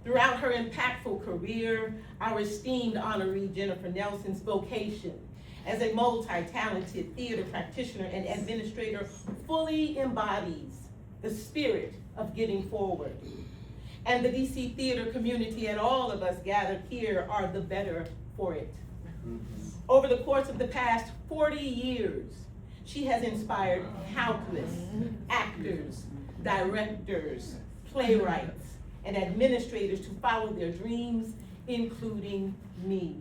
Throughout her impactful career, our esteemed honoree Jennifer Nelson's vocation as a multi-talented theater practitioner and administrator fully embodies the spirit of getting forward. And the DC theater community and all of us gathered here are the better for it. Over the course of the past 40 years, she has inspired countless actors, directors, playwrights, and administrators to follow their dreams, including me.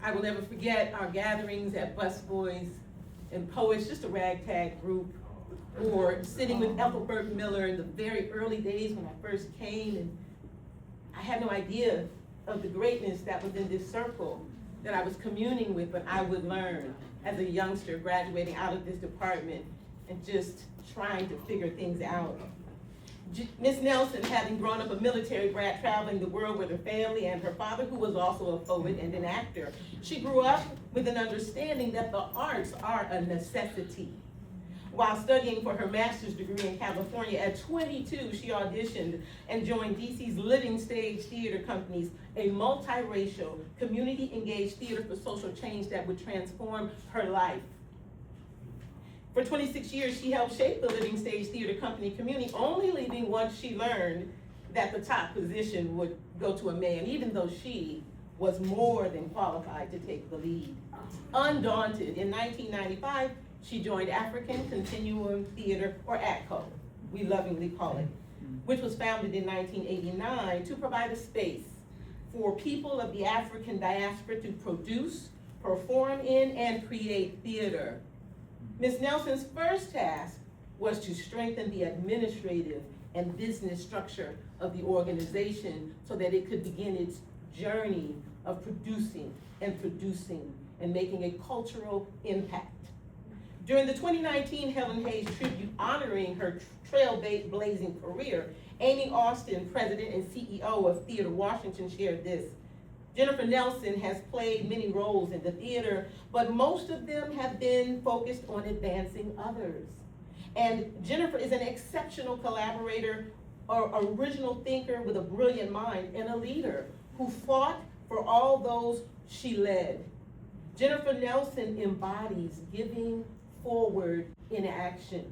I will never forget our gatherings at Busboys and Poets, just a ragtag group, or sitting with Ethelbert Miller in the very early days when I first came, and I had no idea of the greatness that was in this circle that I was communing with, but I would learn as a youngster graduating out of this department and just trying to figure things out. Miss Nelson, having grown up a military brat traveling the world with her family and her father, who was also a poet and an actor, she grew up with an understanding that the arts are a necessity. While studying for her master's degree in California, at 22, she auditioned and joined DC's Living Stage Theater Company's, a multiracial, community-engaged theater for social change that would transform her life. For 26 years, she helped shape the Living Stage Theater Company community, only leaving once she learned that the top position would go to a man, even though she was more than qualified to take the lead. Undaunted, in 1995, she joined African Continuum Theater, or ACCO, we lovingly call it, which was founded in 1989 to provide a space for people of the African diaspora to produce, perform in, and create theater. Ms. Nelson's first task was to strengthen the administrative and business structure of the organization so that it could begin its journey of producing and making a cultural impact. During the 2019 Helen Hayes tribute honoring her trailblazing career, Amy Austin, president and CEO of Theater Washington, shared this: Jennifer Nelson has played many roles in the theater, but most of them have been focused on advancing others. And Jennifer is an exceptional collaborator, or original thinker with a brilliant mind, and a leader who fought for all those she led. Jennifer Nelson embodies giving forward in action.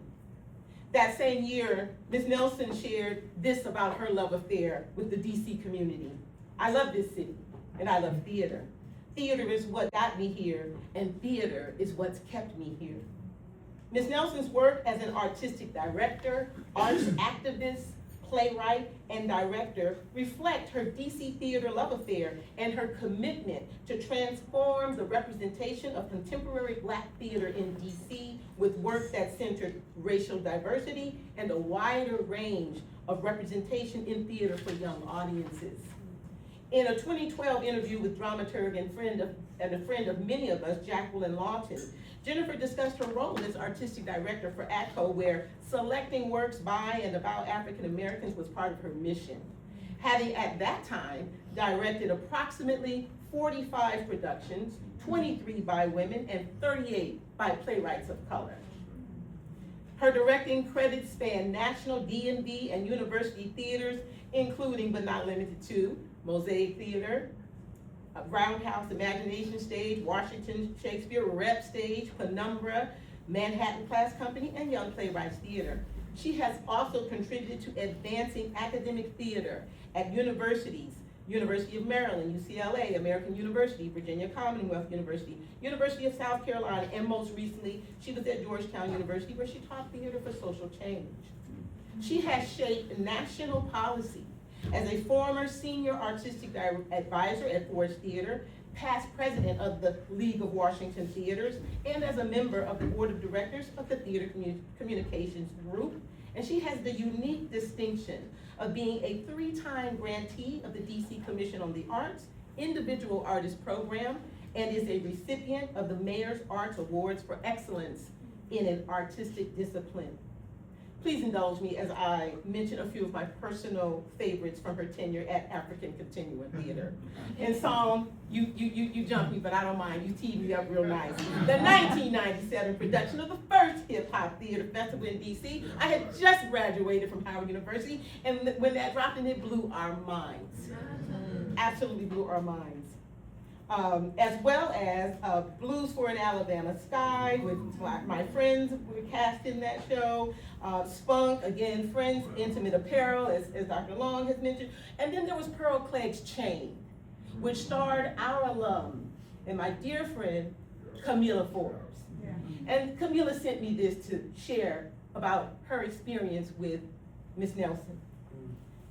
That same year, Ms. Nelson shared this about her love affair with the DC community: I love this city, and I love theater. Theater is what got me here, and theater is what's kept me here. Ms. Nelson's work as an artistic director, arts activist, playwright, and director reflect her DC theater love affair and her commitment to transform the representation of contemporary Black theater in DC with work that centered racial diversity and a wider range of representation in theater for young audiences. In a 2012 interview with dramaturg and a friend of many of us, Jacqueline Lawton, Jennifer discussed her role as artistic director for ACCO, where selecting works by and about African Americans was part of her mission, having at that time directed approximately 45 productions, 23 by women and 38 by playwrights of color. Her directing credits span national DMV and university theaters, including but not limited to Mosaic Theater, Roundhouse Imagination Stage, Washington Shakespeare Rep Stage, Penumbra, Manhattan Class Company, and Young Playwrights Theater. She has also contributed to advancing academic theater at universities: University of Maryland, UCLA, American University, Virginia Commonwealth University, University of South Carolina, and most recently, she was at Georgetown University, where she taught theater for social change. She has shaped national policy as a former senior artistic advisor at Forge Theater, past president of the League of Washington Theaters, and as a member of the board of directors of the Theater Communications Group. And she has the unique distinction of being a 3-time grantee of the DC Commission on the Arts Individual Artist Program, and is a recipient of the Mayor's Arts Awards for Excellence in an Artistic Discipline. Please indulge me as I mention a few of my personal favorites from her tenure at African Continuum Theater. In song, you jumped me, but I don't mind. You teed me up real nice. The 1997 production of the first hip hop theater festival in DC. I had just graduated from Howard University, and when that dropped in, it blew our minds. Absolutely blew our minds. As well as Blues for an Alabama Sky, with my friends were cast in that show. Spunk, again, Friends, Intimate Apparel, as Dr. Long has mentioned. And then there was Pearl Clegg's Chain, which starred our alum and my dear friend, Camilla Forbes. And Camilla sent me this to share about her experience with Miss Nelson.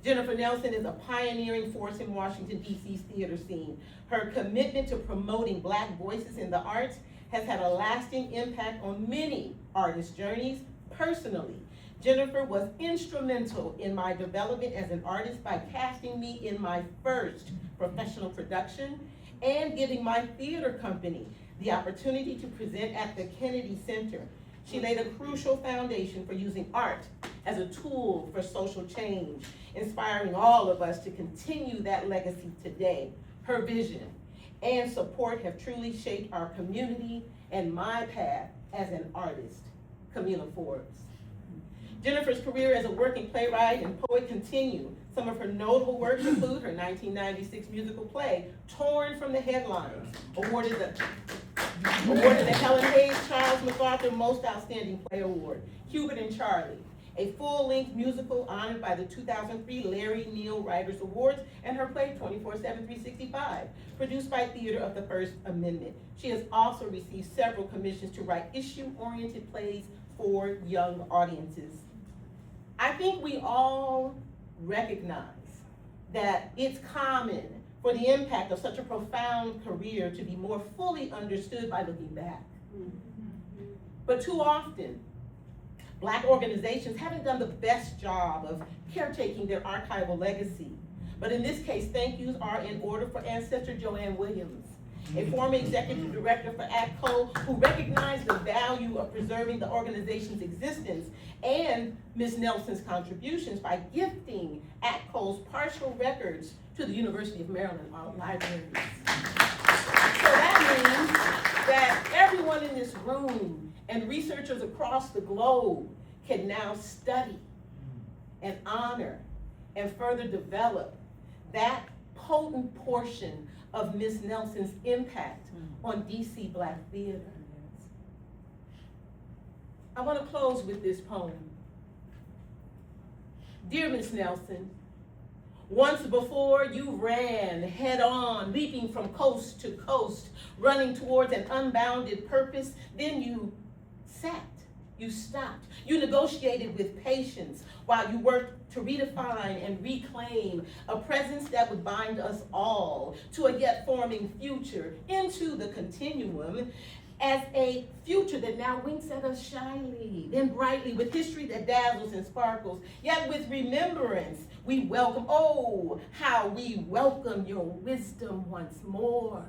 Jennifer Nelson is a pioneering force in Washington, D.C.'s theater scene. Her commitment to promoting Black voices in the arts has had a lasting impact on many artists' journeys. Personally, Jennifer was instrumental in my development as an artist by casting me in my first professional production and giving my theater company the opportunity to present at the Kennedy Center. She laid a crucial foundation for using art as a tool for social change, inspiring all of us to continue that legacy today. Her vision and support have truly shaped our community and my path as an artist. Camilla Forbes. Jennifer's career as a working playwright and poet continued. Some of her notable works include her 1996 musical play, Torn from the Headlines, awarded the Helen Hayes Charles MacArthur Most Outstanding Play Award, Hubert and Charlie, a full-length musical honored by the 2003 Larry Neal Writers Awards, and her play 24/7/365, produced by Theater of the First Amendment. She has also received several commissions to write issue-oriented plays for young audiences. I think we all recognize that it's common for the impact of such a profound career to be more fully understood by looking back. But too often, Black organizations haven't done the best job of caretaking their archival legacy. But in this case, thank yous are in order for ancestor Joanne Williams, a former executive director for ACTCO who recognized the value of preserving the organization's existence, and Ms. Nelson's contributions by gifting ACTCO's partial records to the University of Maryland libraries. So that means that everyone in this room and researchers across the globe can now study and honor and further develop that potent portion of Ms. Nelson's impact on DC Black theater. I want to close with this poem. Dear Ms. Nelson, once before you ran head on, leaping from coast to coast, running towards an unbounded purpose. Then you sat, you stopped, you negotiated with patience while you worked to redefine and reclaim a presence that would bind us all to a yet forming future into the continuum, as a future that now winks at us shyly, then brightly, with history that dazzles and sparkles, yet with remembrance we welcome, oh, how we welcome your wisdom once more.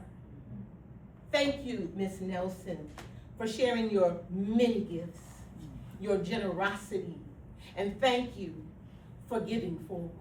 Thank you, Ms. Nelson, for sharing your many gifts, your generosity, and thank you for giving forward.